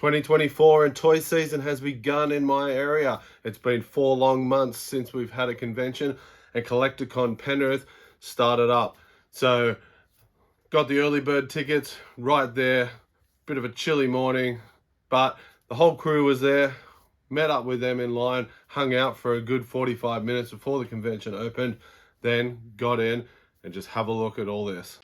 2024 and toy season has begun in my area. It's been 4 long months since we've had a convention, and CollectorCon Penrith started up. So got the early bird tickets right there. Bit of a chilly morning, but the whole crew was there. Met up with them in line, hung out for a good 45 minutes before the convention opened, then got in and just have a look at all this.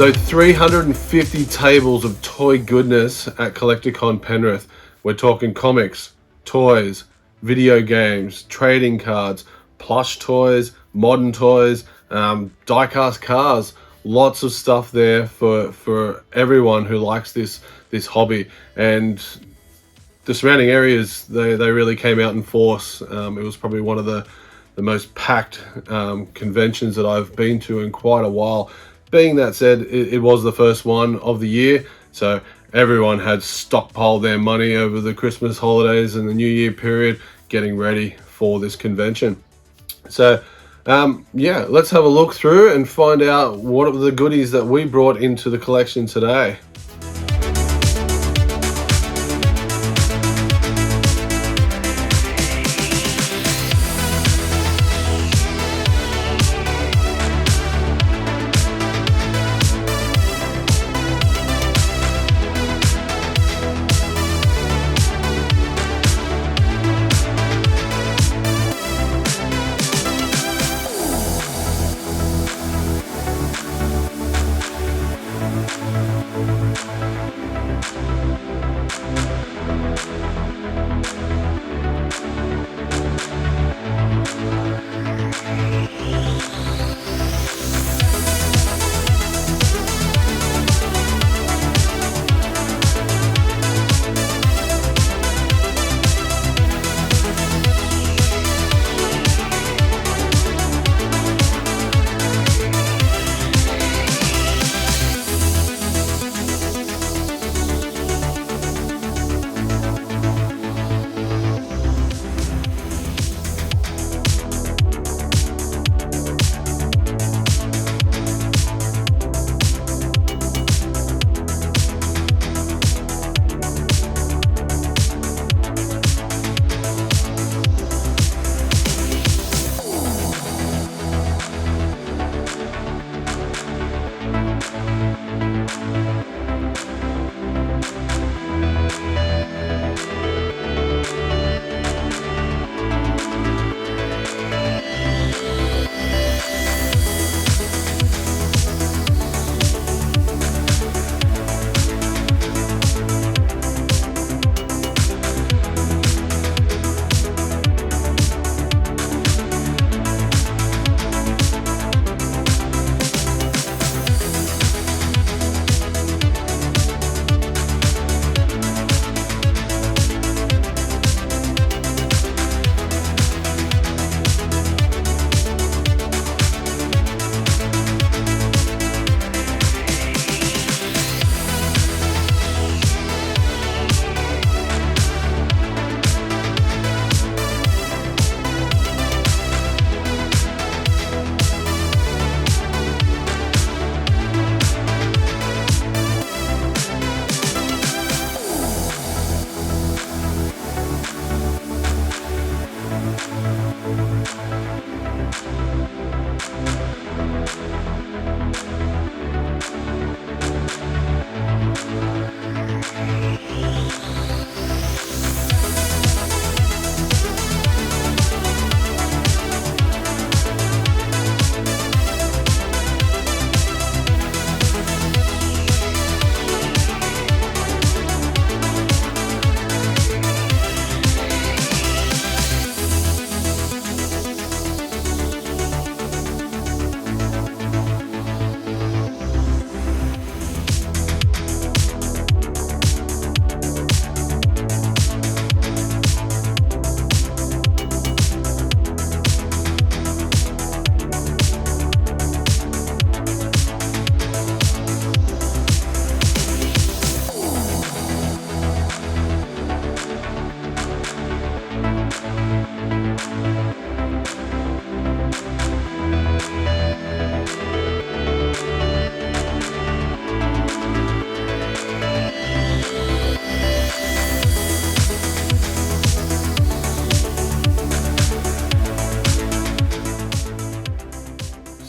So 350 tables of toy goodness at CollectorCon Penrith. We're talking comics, toys, video games, trading cards, plush toys, modern toys, die-cast cars. Lots of stuff there for everyone who likes this hobby. And the surrounding areas, they really came out in force. It was probably one of the most packed conventions that I've been to in quite a while. Being that said, it was the first one of the year, so everyone had stockpiled their money over the Christmas holidays and the New Year period, getting ready for this convention. So yeah, let's have a look through and find out what are the goodies that we brought into the collection today.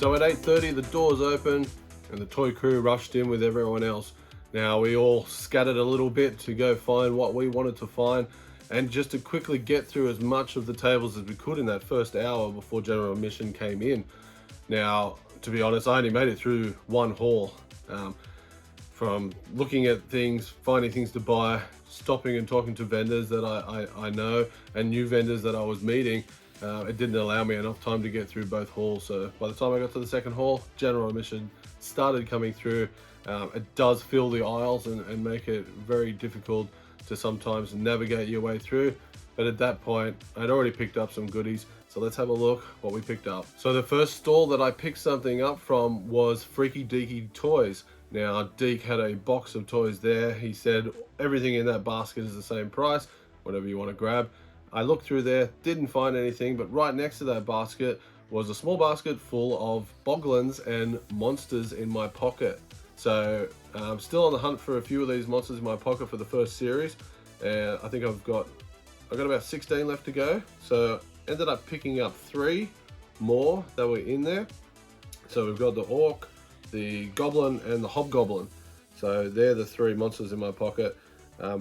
So at 8:30 the doors opened and the toy crew rushed in with everyone else. Now we all scattered a little bit to go find what we wanted to find, and just to quickly get through as much of the tables as we could in that first hour before general admission came in. Now, to be honest, I only made it through one hall. From looking at things, finding things to buy, stopping and talking to vendors that I know, and new vendors that I was meeting, it didn't allow me enough time to get through both halls. So by the time I got to the second hall, general admission started coming through. It does fill the aisles and make it very difficult to sometimes navigate your way through. But at that point, I'd already picked up some goodies. So let's have a look what we picked up. So the first stall that I picked something up from was Freaky Decky Toys. Now, Deke had a box of toys there. He said everything in that basket is the same price, whatever you want to grab. I looked through there, didn't find anything, but right next to that basket was a small basket full of boglins and monsters in my pocket. So I'm still on the hunt for a few of these monsters in my pocket for the first series. And I think I've got about 16 left to go. So ended up picking up 3 more that were in there. So we've got the orc, the goblin, and the hobgoblin. So they're the 3 monsters in my pocket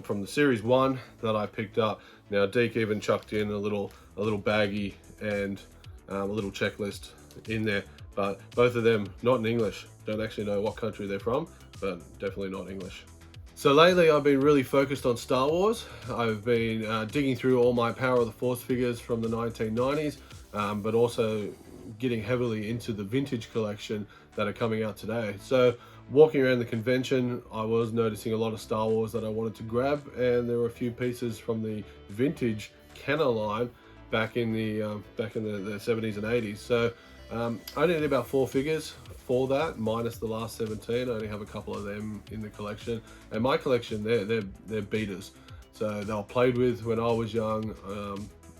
from the series 1 that I picked up. Now Deke even chucked in a little baggie and a little checklist in there, but both of them not in English. Don't actually know what country they're from, but definitely not English. So lately I've been really focused on Star Wars. I've been digging through all my Power of the Force figures from the 1990s, but also getting heavily into the vintage collection that are coming out today. So walking around the convention, I was noticing a lot of Star Wars that I wanted to grab, and there were a few pieces from the vintage Kenner line back in the 70s and 80s. So I only need about 4 figures for that, minus the last 17. I only have a couple of them in the collection, and my collection, they're beaters. So they were played with when I was young,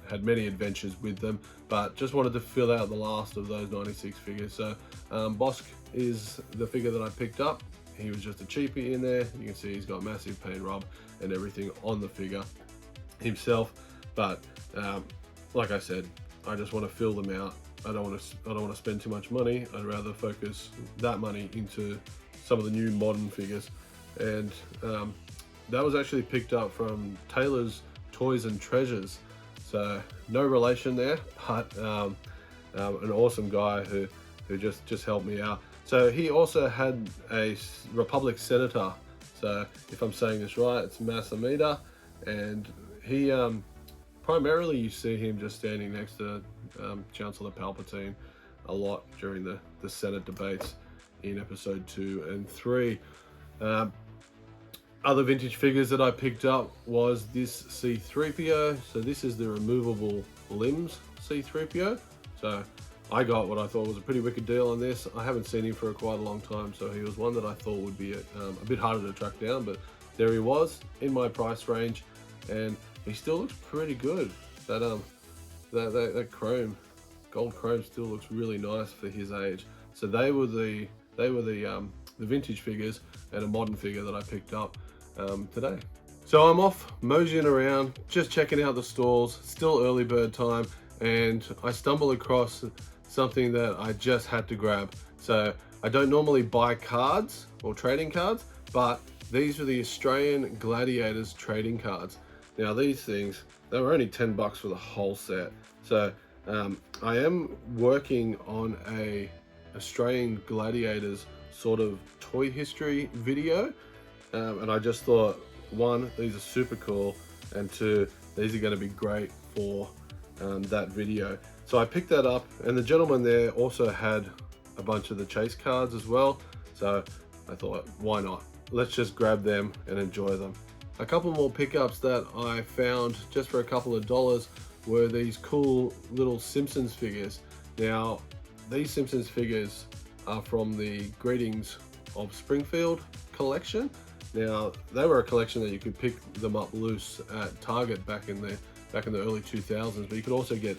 had many adventures with them, but just wanted to fill out the last of those 96 figures. So Bosk is the figure that I picked up. He was just a cheapie in there. You can see he's got massive paint rub and everything on the figure himself. But like I said, I just want to fill them out. I don't want to spend too much money. I'd rather focus that money into some of the new modern figures. And that was actually picked up from Taylor's Toys and Treasures. So no relation there, but an awesome guy who just helped me out. So he also had a Republic Senator. So if I'm saying this right, it's Masameda, and he primarily you see him just standing next to Chancellor Palpatine a lot during the Senate debates in episode 2 and 3. Other vintage figures that I picked up was this C-3PO. So this is the removable limbs C-3PO. So I got what I thought was a pretty wicked deal on this. I haven't seen him for quite a long time, so he was one that I thought would be a bit harder to track down, but there he was in my price range, and he still looks pretty good. That chrome, gold chrome, still looks really nice for his age. So they were the vintage figures and a modern figure that I picked up today. So I'm off moseying around, just checking out the stalls. Still early bird time, and I stumbled across something that I just had to grab. So I don't normally buy cards or trading cards, but these are the Australian Gladiators trading cards. Now these things, they were only 10 bucks for the whole set. So I am working on a Australian Gladiators sort of toy history video, and I just thought, one, these are super cool, and two, these are going to be great for that video. So I picked that up, and the gentleman there also had a bunch of the chase cards as well, so I thought, why not? Let's just grab them and enjoy them. A couple more pickups that I found just for a couple of dollars were these cool little Simpsons figures. Now, these Simpsons figures are from the Greetings of Springfield collection. Now, they were a collection that you could pick them up loose at Target back in the early 2000s, but you could also get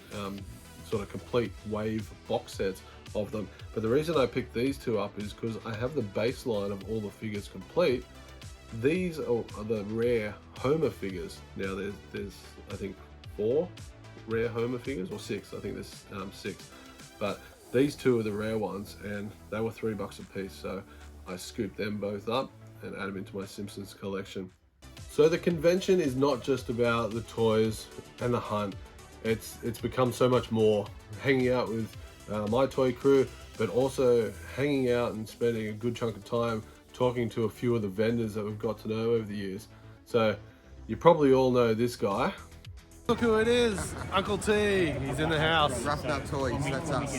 sort of complete wave box sets of them. But the reason I picked these two up is because I have the baseline of all the figures complete. These are the rare Homer figures. Now there's I think 4 rare Homer figures, or 6. I think there's 6. But these two are the rare ones, and they were $3 a piece. So I scooped them both up and added them into my Simpsons collection. So the convention is not just about the toys and the hunt. It's become so much more. Hanging out with my toy crew, but also hanging out and spending a good chunk of time talking to a few of the vendors that we've got to know over the years. So you probably all know this guy. Look who it is, Uncle T. He's in the house. Rough Nut Toys, that's us.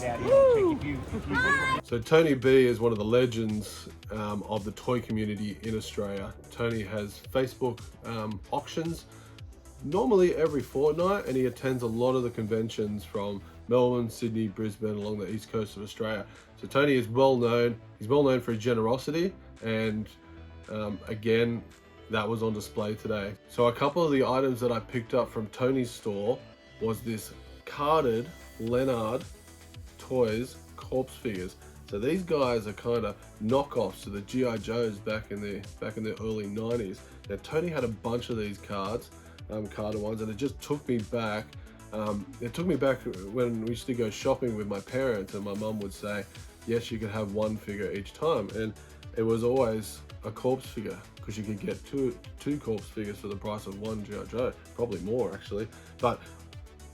So Tony B is one of the legends of the toy community in Australia. Tony has Facebook auctions normally every fortnight, and he attends a lot of the conventions from Melbourne, Sydney, Brisbane, along the east coast of Australia. So Tony is well known. He's well known for his generosity, and again, that was on display today. So a couple of the items that I picked up from Tony's store was this carded Leonard Toys corpse figures. So these guys are kind of knockoffs to the G.I. Joes back in the early 90s. Now Tony had a bunch of these cards, carded ones, and it just took me back. It took me back when we used to go shopping with my parents, and my mum would say, yes, you could have one figure each time, and it was always a corpse figure, because you could get two corpse figures for the price of one G.I. Joe, probably more actually. But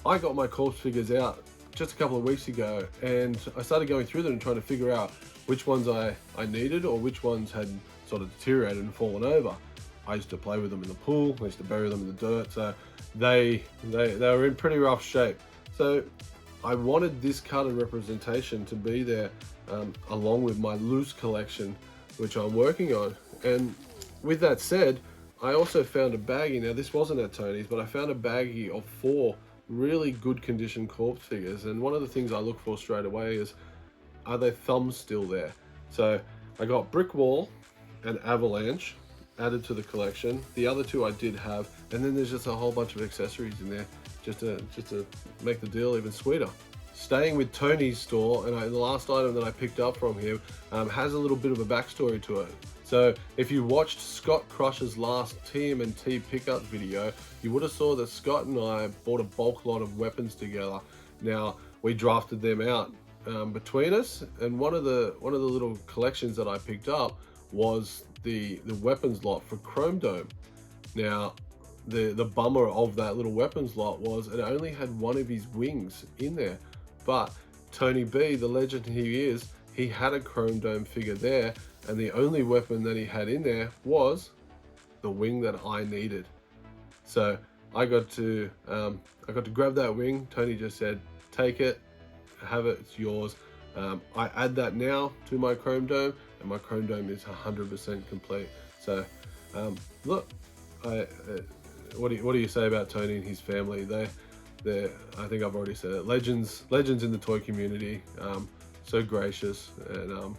I got my corpse figures out just a couple of weeks ago, and I started going through them and trying to figure out which ones I needed, or which ones had sort of deteriorated and fallen over. I used to play with them in the pool, I used to bury them in the dirt, so they were in pretty rough shape. So I wanted this carded representation to be there along with my loose collection, which I'm working on. And with that said, I also found a baggie. Now this wasn't at Tony's, but I found a baggie of 4 really good condition corpse figures, and one of the things I look for straight away is, are their thumbs still there? So I got Brick Wall and Avalanche added to the collection. The other 2 I did have, and then there's just a whole bunch of accessories in there just to make the deal even sweeter. Staying with Tony's store, and the last item that I picked up from him has a little bit of a backstory to it. So if you watched Scott Crush's last TMNT pickup video, you would have saw that Scott and I bought a bulk lot of weapons together. Now we drafted them out between us, and one of the little collections that I picked up was the weapons lot for Chrome Dome. Now the bummer of that little weapons lot was it only had one of his wings in there, but Tony B, the legend he is, he had a Chrome Dome figure there, and the only weapon that he had in there was the wing that I needed. So I got to grab that wing. Tony just said, take it, have it, it's yours. I add that now to my Chrome Dome, and my Chrome Dome is 100% complete. So look, what do you say about Tony and his family? They're I think I've already said it, legends in the toy community. So gracious, and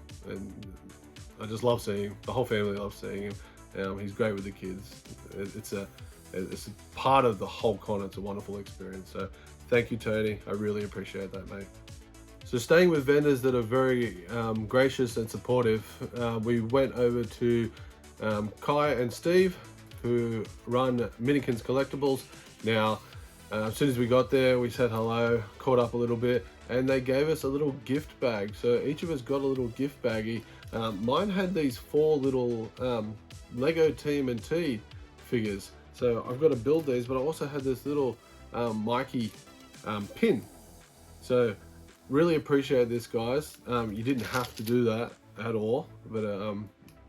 I just love seeing him. The whole family loves seeing him. He's great with the kids. It's a part of the whole con. It's a wonderful experience. So thank you, Tony. I really appreciate that, mate. So staying with vendors that are very gracious and supportive, we went over to Kai and Steve, who run Minikins Collectibles. Now, As soon as we got there, we said hello, caught up a little bit, and they gave us a little gift bag. So each of us got a little gift baggie. Mine had these 4 little Lego TMNT figures. So I've got to build these, but I also had this little Mikey pin. So really appreciate this, guys. You didn't have to do that at all, but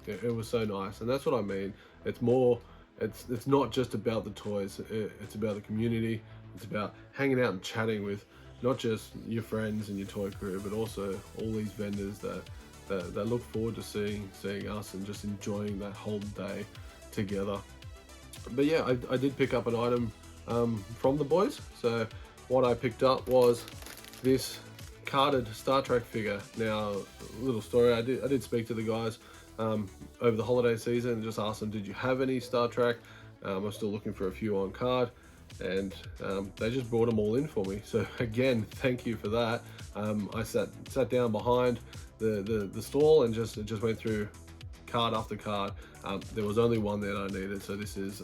it was so nice, and that's what I mean. It's more, it's not just about the toys. It's about the community. It's about hanging out and chatting with not just your friends and your toy crew, but also all these vendors that look forward to seeing us and just enjoying that whole day together. But yeah, I did pick up an item from the boys. So what I picked up was this carded Star Trek figure. Now, a little story, I did speak to the guys over the holiday season and just asked them, did you have any Star Trek? I'm still looking for a few on card, and they just brought them all in for me. So again, thank you for that. I sat down behind the stall and just went through card after card. There was only one that I needed, so this is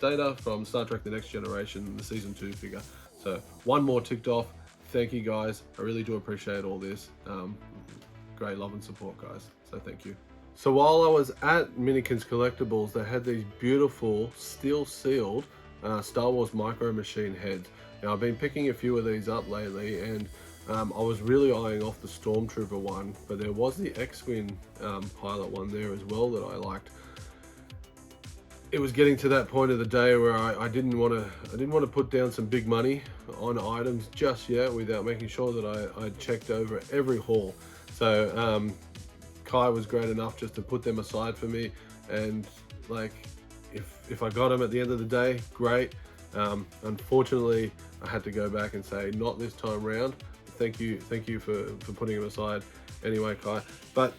Data from Star Trek The Next Generation, the Season 2 figure. So one more ticked off. Thank you, guys. I really do appreciate all this. Great love and support, guys. So thank you. So while I was at Minikins Collectibles, they had these beautiful steel sealed Star Wars Micro Machine heads. Now I've been picking a few of these up lately, and I was really eyeing off the Stormtrooper one, but there was the X-Wing pilot one there as well that I liked. It was getting to that point of the day where I didn't want to put down some big money on items just yet without making sure that I checked over every haul. So Kai was great enough just to put them aside for me, and like if I got them at the end of the day, great. Unfortunately, I had to go back and say not this time round. Thank you for putting them aside anyway, Kai. But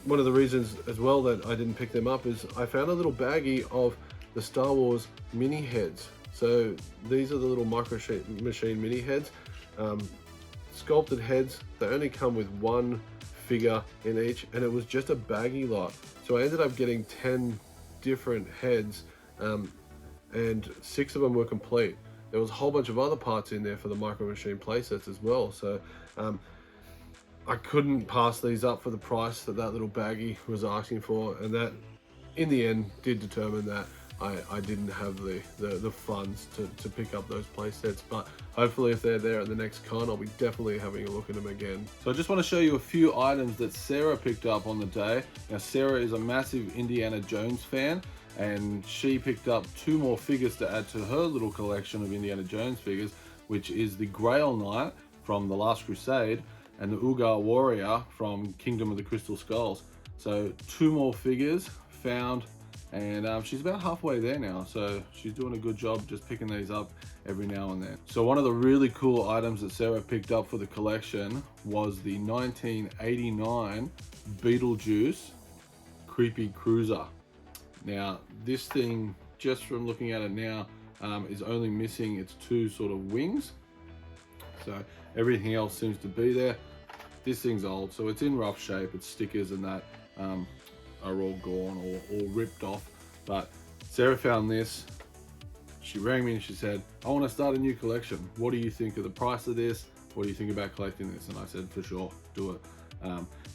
one of the reasons as well that I didn't pick them up is I found a little baggie of the Star Wars mini heads. So these are the little micro machine mini heads, sculpted heads. They only come with 1 figure in each, and it was just a baggy lot. So I ended up getting 10 different heads, and 6 of them were complete. There was a whole bunch of other parts in there for the Micro Machine playsets as well. So I couldn't pass these up for the price that little baggie was asking for, and that in the end did determine that I didn't have the funds to pick up those playsets. But hopefully if they're there at the next con, I'll be definitely having a look at them again. So I just want to show you a few items that Sarah picked up on the day. Now Sarah is a massive Indiana Jones fan, and she picked up 2 more figures to add to her little collection of Indiana Jones figures, which is the Grail Knight from The Last Crusade and the Ugar Warrior from Kingdom of the Crystal Skulls. So 2 more figures found, and she's about halfway there now, so she's doing a good job just picking these up every now and then. So one of the really cool items that Sarah picked up for the collection was the 1989 Beetlejuice Creepy Cruiser. Now this thing, just from looking at it now, is only missing its 2 sort of wings. So everything else seems to be there. This thing's old, so it's in rough shape. Its stickers and that are all gone or all ripped off. But Sarah found this. She rang me and she said, I want to start a new collection. What do you think of the price of this? What do you think about collecting this? And I said, for sure, do it.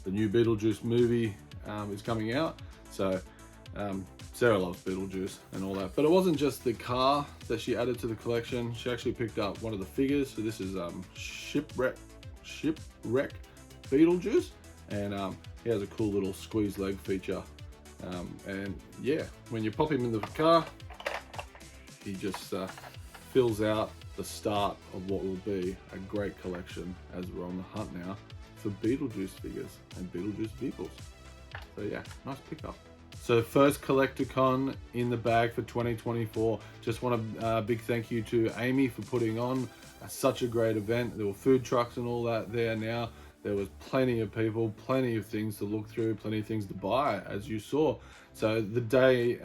The new Beetlejuice movie is coming out. So Sarah loves Beetlejuice and all that. But it wasn't just the car that she added to the collection. She actually picked up one of the figures. So this is Shipwreck Beetlejuice. And he has a cool little squeeze leg feature. And yeah, when you pop him in the car, he just fills out the start of what will be a great collection as we're on the hunt now for Beetlejuice figures and Beetlejuice vehicles. So yeah, nice pickup. So first CollectorCon in the bag for 2024. Just want a big thank you to Amy for putting on such a great event. There were food trucks and all that there now. There was plenty of people, plenty of things to look through, plenty of things to buy, as you saw. So the day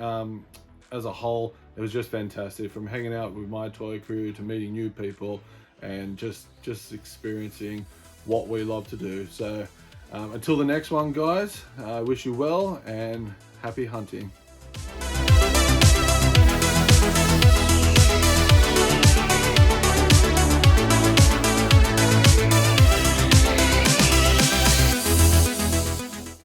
as a whole, it was just fantastic. From hanging out with my toy crew to meeting new people and just experiencing what we love to do. So until the next one, guys, I wish you well and happy hunting.